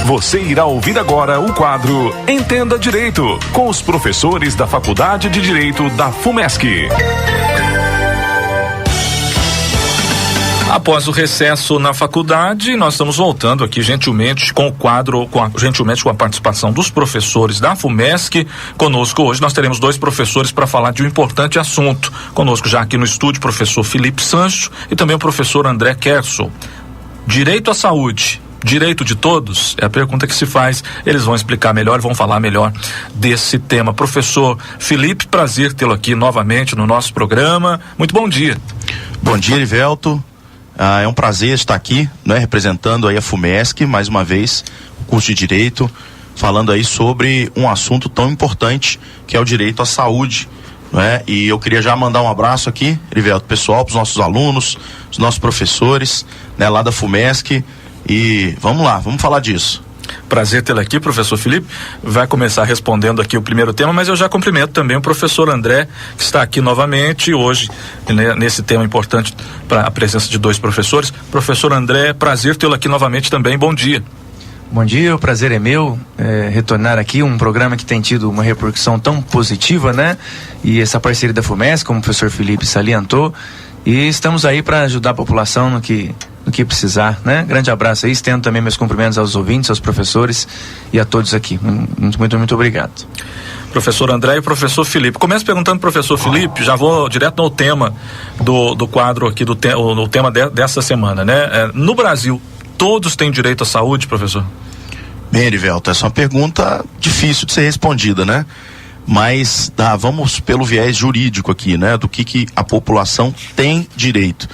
Você irá ouvir agora o quadro Entenda Direito, com os professores da Faculdade de Direito da FUMESC. Após o recesso na faculdade, nós estamos voltando aqui gentilmente com o quadro, gentilmente com a participação dos professores da FUMESC. Conosco hoje nós teremos dois professores para falar de um importante assunto. Conosco já aqui no estúdio o professor Felipe Sancho e também o professor André Kersel. Direito à saúde, direito de todos? É a pergunta que se faz. Eles vão explicar melhor e vão falar melhor desse tema. Professor Felipe, prazer tê-lo aqui novamente no nosso programa. Muito bom dia. Bom dia, Erivelto. É um prazer estar aqui, né, representando aí a FUMESC, mais uma vez, o curso de Direito, falando aí sobre um assunto tão importante que é o direito à saúde, né? E eu queria já mandar um abraço aqui, Erivelto, pessoal, para os nossos alunos, os nossos professores, né, lá da FUMESC, e vamos lá, vamos falar disso. Prazer tê-lo aqui, professor Felipe. Vai começar respondendo aqui o primeiro tema, mas eu já cumprimento também o professor André, que está aqui novamente hoje, nesse tema importante para a presença de dois professores. Professor André, prazer tê-lo aqui novamente também. Bom dia. Bom dia, o prazer é meu retornar aqui, um programa que tem tido uma repercussão tão positiva, né? E essa parceria da FUMESC, como o professor Felipe salientou, e estamos aí para ajudar a população no que precisar, né? Grande abraço aí, estendo também meus cumprimentos aos ouvintes, aos professores e a todos aqui. Muito obrigado. Professor André e professor Felipe. Começo perguntando pro professor Felipe, já vou direto no tema do quadro aqui, no tema dessa semana, né? No Brasil, todos têm direito à saúde, professor? Bem, Erivelto, essa é uma pergunta difícil de ser respondida, né? Mas vamos pelo viés jurídico aqui, né? Do que a população tem direito.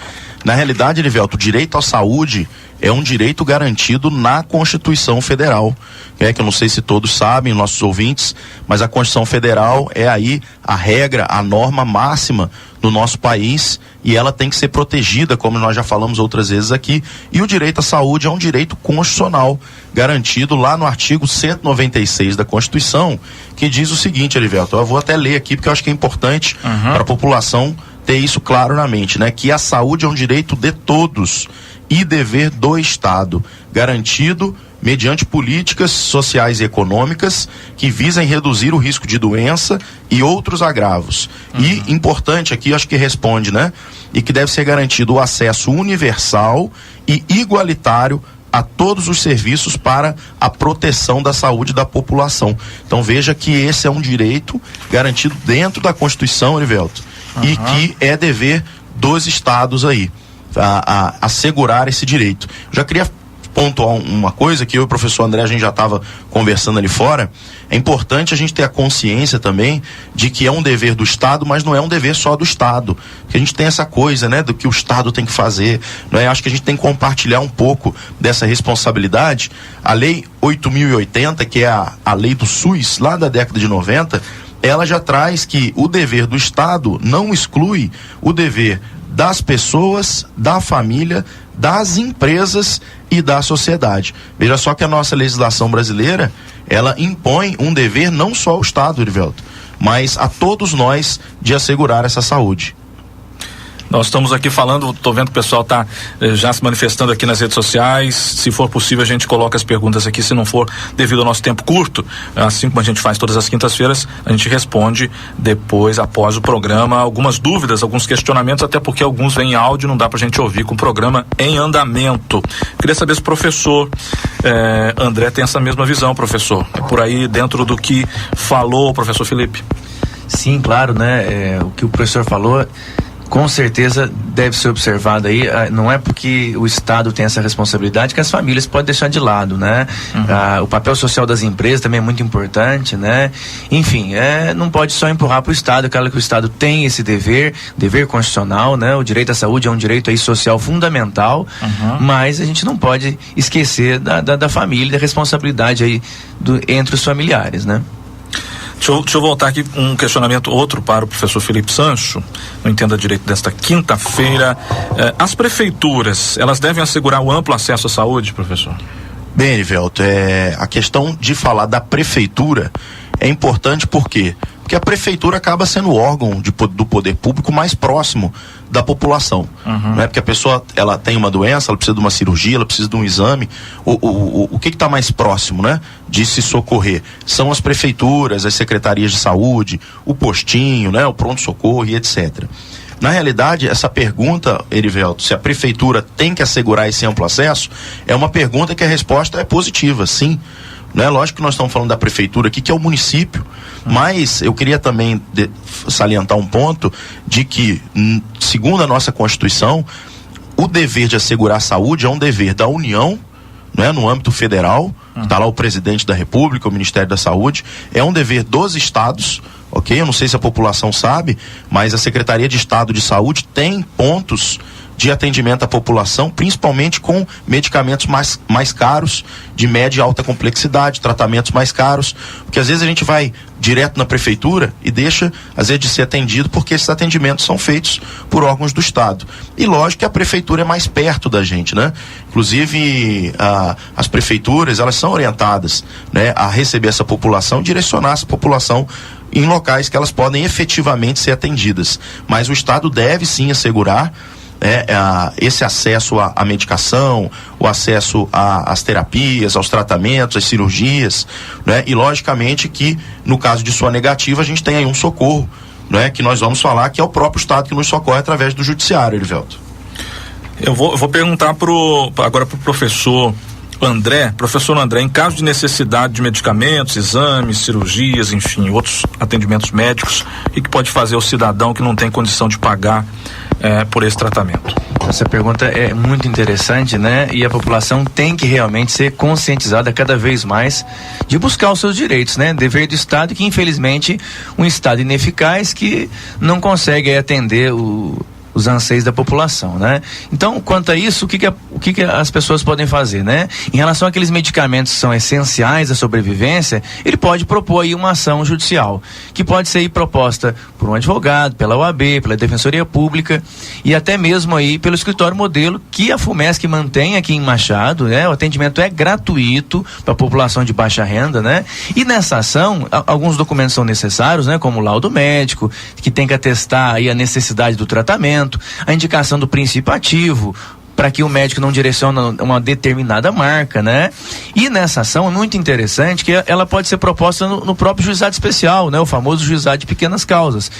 Na realidade, Erivelto, o direito à saúde é um direito garantido na Constituição Federal, que eu não sei se todos sabem, nossos ouvintes, mas a Constituição Federal é aí a regra, a norma máxima do nosso país, e ela tem que ser protegida, como nós já falamos outras vezes aqui, e o direito à saúde é um direito constitucional, garantido lá no artigo 196 da Constituição, que diz o seguinte, Erivelto, eu vou até ler aqui porque eu acho que é importante para a população ter isso claro na mente, né? Que a saúde é um direito de todos e dever do Estado, garantido mediante políticas sociais e econômicas que visem reduzir o risco de doença e outros agravos. E importante aqui, acho que responde, né? E que deve ser garantido o acesso universal e igualitário a todos os serviços para a proteção da saúde da população. Então veja que esse é um direito garantido dentro da Constituição, Erivelto, e que é dever dos estados aí a assegurar esse direito. Já queria pontuar uma coisa que eu e o professor André, a gente já estava conversando ali fora. É importante a gente ter a consciência também de que é um dever do Estado, mas não é um dever só do Estado, porque a gente tem essa coisa, né, do que o Estado tem que fazer, não é? Acho que a gente tem que compartilhar um pouco dessa responsabilidade. A Lei 8.080, que é a lei do SUS, lá da década de 90, ela já traz que o dever do Estado não exclui o dever das pessoas, da família, das empresas e da sociedade. Veja só que a nossa legislação brasileira, ela impõe um dever não só ao Estado, Erivelto, mas a todos nós de assegurar essa saúde. Nós estamos aqui falando, estou vendo que o pessoal está já se manifestando aqui nas redes sociais. Se for possível, a gente coloca as perguntas aqui. Se não for, devido ao nosso tempo curto, assim como a gente faz todas as quintas-feiras, a gente responde depois, após o programa, algumas dúvidas, alguns questionamentos, até porque alguns vêm em áudio, não dá pra gente ouvir com o programa em andamento. Queria saber se o professor André tem essa mesma visão, professor. É por aí dentro do que falou o professor Felipe? Sim, claro, né? O que o professor falou com certeza deve ser observado aí. Não é porque o Estado tem essa responsabilidade que as famílias podem deixar de lado, né? O papel social das empresas também é muito importante, né? Enfim, não pode só empurrar para o Estado, claro que o Estado tem esse dever constitucional, né? O direito à saúde é um direito aí social fundamental, mas a gente não pode esquecer da família, da responsabilidade aí entre os familiares, né? Deixa eu voltar aqui um questionamento outro para o professor Felipe Sancho, não entenda direito, desta quinta-feira. As prefeituras, elas devem assegurar o amplo acesso à saúde, professor? Bem, Erivelto, a questão de falar da prefeitura é importante porque porque a prefeitura acaba sendo o órgão do poder público mais próximo da população, né? Porque a pessoa, ela tem uma doença, ela precisa de uma cirurgia, ela precisa de um exame, o que está mais próximo, né, de se socorrer? São as prefeituras, as secretarias de saúde, o postinho, né, o pronto-socorro e etc. Na realidade, essa pergunta, Erivelto, se a prefeitura tem que assegurar esse amplo acesso, é uma pergunta que a resposta é positiva, sim. Né? Lógico que nós estamos falando da prefeitura aqui, que é o município, mas eu queria também salientar um ponto de que, segundo a nossa Constituição, o dever de assegurar a saúde é um dever da União, né, no âmbito federal, está lá o presidente da República, o Ministério da Saúde, é um dever dos estados, ok? Eu não sei se a população sabe, mas a Secretaria de Estado de Saúde tem pontos de atendimento à população, principalmente com medicamentos mais caros, de média e alta complexidade, tratamentos mais caros, porque às vezes a gente vai direto na prefeitura e deixa, às vezes, de ser atendido, porque esses atendimentos são feitos por órgãos do Estado. E lógico que a prefeitura é mais perto da gente, né? Inclusive, as prefeituras, elas são orientadas, né, a receber essa população, direcionar essa população em locais que elas podem efetivamente ser atendidas. Mas o Estado deve sim assegurar esse acesso à medicação, o acesso às terapias, aos tratamentos, às cirurgias, né? E logicamente que no caso de sua negativa a gente tem aí um socorro, né? Que nós vamos falar que é o próprio Estado que nos socorre através do judiciário, Erivelto. Eu vou perguntar agora pro professor André. Professor André, em caso de necessidade de medicamentos, exames, cirurgias, enfim, outros atendimentos médicos, o que pode fazer o cidadão que não tem condição de pagar por esse tratamento? Essa pergunta é muito interessante, né? E a população tem que realmente ser conscientizada cada vez mais de buscar os seus direitos, né? Dever do Estado, que infelizmente um Estado ineficaz que não consegue atender os anseios da população, né? Então, quanto a isso, o que as pessoas podem fazer, né? Em relação àqueles medicamentos que são essenciais à sobrevivência, ele pode propor aí uma ação judicial, que pode ser aí proposta por um advogado, pela OAB, pela Defensoria Pública e até mesmo aí pelo escritório modelo que a FUMESC mantém aqui em Machado, né? O atendimento é gratuito para a população de baixa renda, né? E nessa ação, alguns documentos são necessários, né? Como o laudo médico, que tem que atestar aí a necessidade do tratamento, a indicação do princípio ativo, para que o médico não direcione uma determinada marca, né? E nessa ação é muito interessante que ela pode ser proposta no próprio juizado especial, né? O famoso juizado de pequenas causas,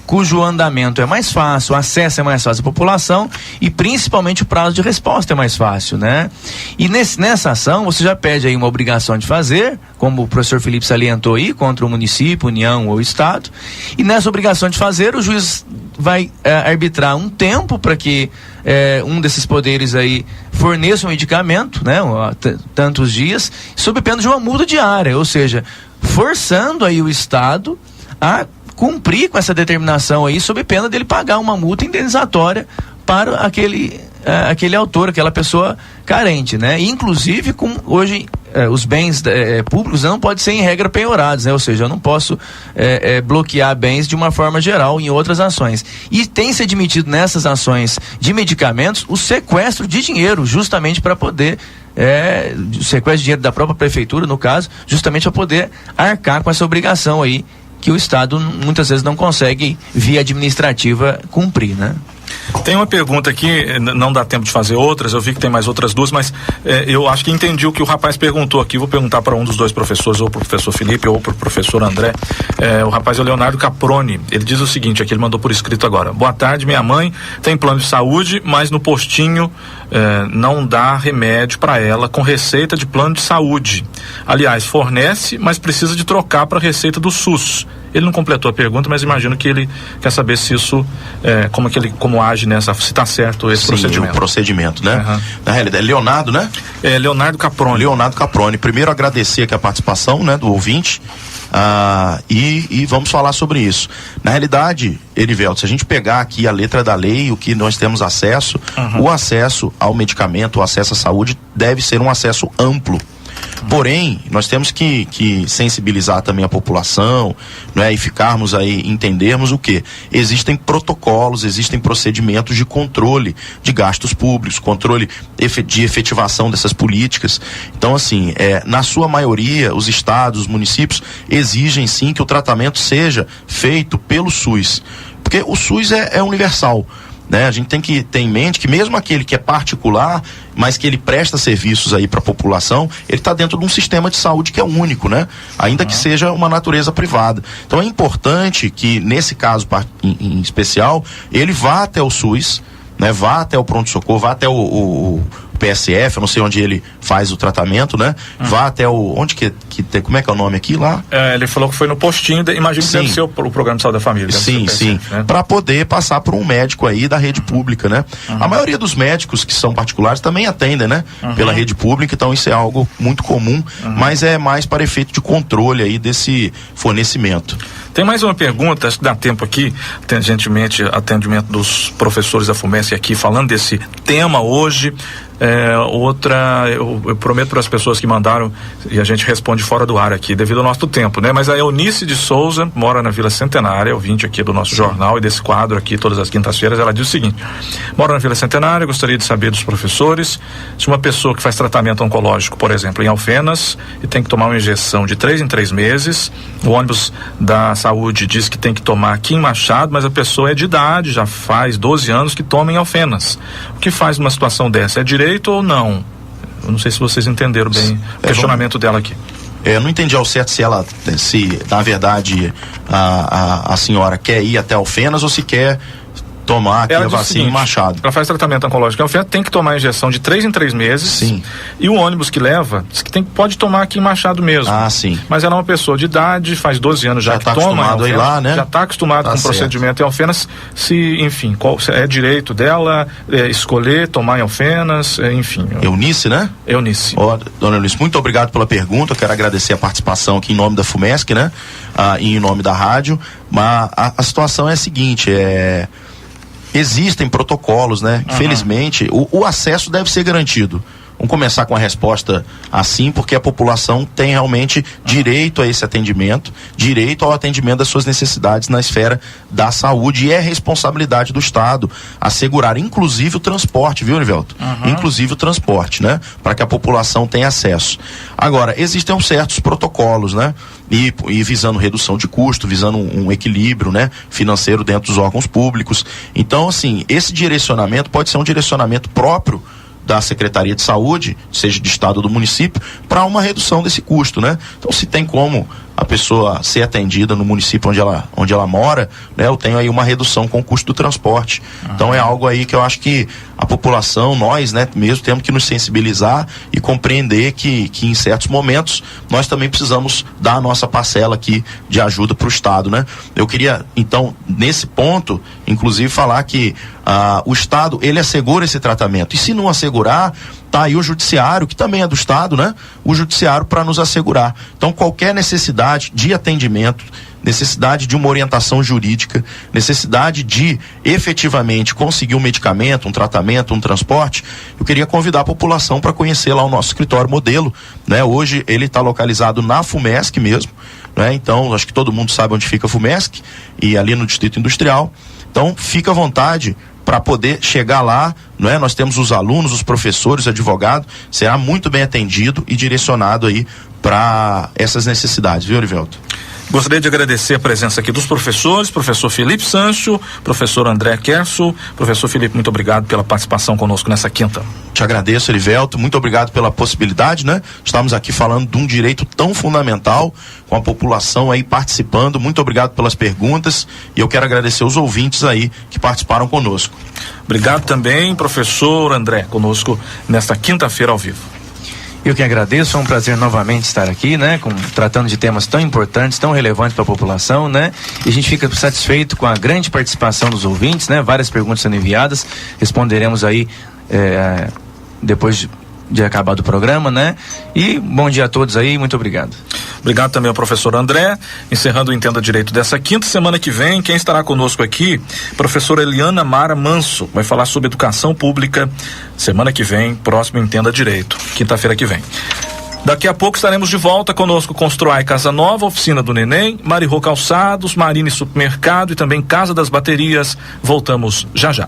cujo andamento é mais fácil, o acesso é mais fácil à população e principalmente o prazo de resposta é mais fácil, né? E nessa ação você já pede aí uma obrigação de fazer, como o professor Felipe salientou aí, contra o município, União ou Estado, e nessa obrigação de fazer o juiz vai arbitrar um tempo para que um desses poderes aí forneça um medicamento, né? Tantos dias, sob pena de uma multa diária, ou seja, forçando aí o Estado a cumprir com essa determinação aí, sob pena dele pagar uma multa indenizatória para aquele autor, aquela pessoa carente, né? E, inclusive, hoje os bens públicos não podem ser em regra penhorados, né? Ou seja, eu não posso bloquear bens de uma forma geral em outras ações. E tem se admitido nessas ações de medicamentos o sequestro de dinheiro, justamente para poder sequestro de dinheiro da própria prefeitura, no caso, justamente para poder arcar com essa obrigação aí que o Estado muitas vezes não consegue, via administrativa, cumprir, né? Tem uma pergunta aqui, não dá tempo de fazer outras, eu vi que tem mais outras duas, mas eu acho que entendi o que o rapaz perguntou aqui. Vou perguntar para um dos dois professores, ou para o professor Felipe ou para o professor André. O rapaz é o Leonardo Caproni. Ele diz o seguinte, aqui ele mandou por escrito agora: boa tarde, minha mãe tem plano de saúde, mas no postinho não dá remédio para ela com receita de plano de saúde. Aliás, fornece, mas precisa de trocar para a receita do SUS. Ele não completou a pergunta, mas imagino que ele quer saber se isso, como age nessa, se está certo esse procedimento. O procedimento, né? Uhum. Na realidade, é Leonardo, né? Leonardo Caproni. Leonardo Caproni. Primeiro agradecer aqui a participação, né, do ouvinte, e vamos falar sobre isso. Na realidade, Erivelto, se a gente pegar aqui a letra da lei, o que nós temos acesso, o acesso ao medicamento, o acesso à saúde deve ser um acesso amplo. Porém, nós temos que sensibilizar também a população, né, e ficarmos aí, entendermos o que? Existem protocolos, existem procedimentos de controle de gastos públicos, controle de efetivação dessas políticas. Então, assim, na sua maioria, os estados, os municípios exigem sim que o tratamento seja feito pelo SUS, porque o SUS é universal. Né? A gente tem que ter em mente que mesmo aquele que é particular, mas que ele presta serviços aí para a população, ele está dentro de um sistema de saúde que é único, né? Ainda que seja uma natureza privada. Então é importante que nesse caso em especial, ele vá até o SUS, né? Vá até o pronto-socorro, vá até o PSF, eu não sei onde ele faz o tratamento, né? Vá até onde que tem, como é que é o nome aqui lá? Ele falou que foi no postinho, imagino que deve ser o programa de saúde da família. Sim, PSF, né? Para poder passar por um médico aí da rede pública, né? A maioria dos médicos que são particulares também atendem, né? Pela rede pública, então isso é algo muito comum, mas é mais para efeito de controle aí desse fornecimento. Tem mais uma pergunta, acho que dá tempo aqui, gentilmente, atendimento dos professores da FUMESC aqui, falando desse tema hoje. Outra, eu prometo para as pessoas que mandaram, e a gente responde fora do ar aqui, devido ao nosso tempo, né? Mas a Eunice de Souza mora na Vila Centenária, ouvinte aqui do nosso jornal e desse quadro aqui todas as quintas-feiras. Ela diz o seguinte: moro na Vila Centenária, gostaria de saber dos professores se uma pessoa que faz tratamento oncológico, por exemplo, em Alfenas, e tem que tomar uma injeção de 3 em 3 meses, o ônibus da saúde diz que tem que tomar aqui em Machado, mas a pessoa é de idade, já faz 12 anos que toma em Alfenas. O que faz numa situação dessa? É direito ou não? Eu não sei se vocês entenderam bem o questionamento dela aqui. Eu não entendi ao certo se na verdade a senhora quer ir até Alfenas ou se quer tomar aqui a vacina em Machado. Ela faz tratamento oncológico em Alfenas, tem que tomar a injeção de 3 em 3 meses. Sim. E o ônibus que leva diz que pode tomar aqui em Machado mesmo. Ah, sim. Mas ela é uma pessoa de idade, faz 12 anos já que tá toma acostumado Alfenas, lá, né? Já está acostumado com o procedimento em Alfenas. Enfim, se é direito dela escolher tomar em Alfenas, enfim. Eunice, né? Eunice. Dona Eunice, muito obrigado pela pergunta. Eu quero agradecer a participação aqui em nome da FUMESC, né? E em nome da rádio. Mas a situação é a seguinte, existem protocolos, né? Infelizmente, o acesso deve ser garantido. Vamos começar com a resposta assim, porque a população tem realmente direito a esse atendimento, direito ao atendimento das suas necessidades na esfera da saúde, e é responsabilidade do Estado assegurar, inclusive o transporte, viu, Nivelto? Inclusive o transporte, né? Para que a população tenha acesso. Agora, existem certos protocolos, né? E visando redução de custo, visando um equilíbrio, né, financeiro dentro dos órgãos públicos. Então, assim, esse direcionamento pode ser um direcionamento próprio da Secretaria de Saúde, seja de Estado ou do município, para uma redução desse custo, né? Então, se tem como a pessoa ser atendida no município onde ela mora, né, eu tenho aí uma redução com o custo do transporte. Então é algo aí que eu acho que a população, nós, né, mesmo temos que nos sensibilizar e compreender que em certos momentos nós também precisamos dar a nossa parcela aqui de ajuda para o Estado, né? Eu queria, então, nesse ponto, inclusive falar que o Estado, ele assegura esse tratamento, e se não assegurar, tá aí o judiciário, que também é do Estado, né? O judiciário para nos assegurar. Então, qualquer necessidade de atendimento, necessidade de uma orientação jurídica, necessidade de efetivamente conseguir um medicamento, um tratamento, um transporte, eu queria convidar a população para conhecer lá o nosso escritório modelo, né? Hoje ele está localizado na FUMESC mesmo, né? Então, acho que todo mundo sabe onde fica a FUMESC, e ali no Distrito Industrial. Então, fica à vontade para poder chegar lá, não é? Nós temos os alunos, os professores, o advogado, será muito bem atendido e direcionado aí para essas necessidades, viu, Orivelto? Gostaria de agradecer a presença aqui dos professores, professor Felipe Sancho, professor André Kerso. Professor Felipe, muito obrigado pela participação conosco nessa quinta. Te agradeço, Erivelto, muito obrigado pela possibilidade, né? Estamos aqui falando de um direito tão fundamental, com a população aí participando. Muito obrigado pelas perguntas, e eu quero agradecer os ouvintes aí que participaram conosco. Obrigado também, professor André, conosco nesta quinta-feira ao vivo. Eu que agradeço, é um prazer novamente estar aqui, né, tratando de temas tão importantes, tão relevantes para a população, né, e a gente fica satisfeito com a grande participação dos ouvintes, né, várias perguntas sendo enviadas, responderemos aí depois de acabar do programa, né, e bom dia a todos aí, muito obrigado. Obrigado também ao professor André. Encerrando o Entenda Direito dessa quinta. Semana que vem, quem estará conosco aqui? Professora Eliana Mara Manso, vai falar sobre educação pública. Semana que vem, próximo Entenda Direito, quinta-feira que vem. Daqui a pouco estaremos de volta conosco Construai Casa Nova, Oficina do Neném, Marirô Calçados, Marine Supermercado e também Casa das Baterias. Voltamos já já.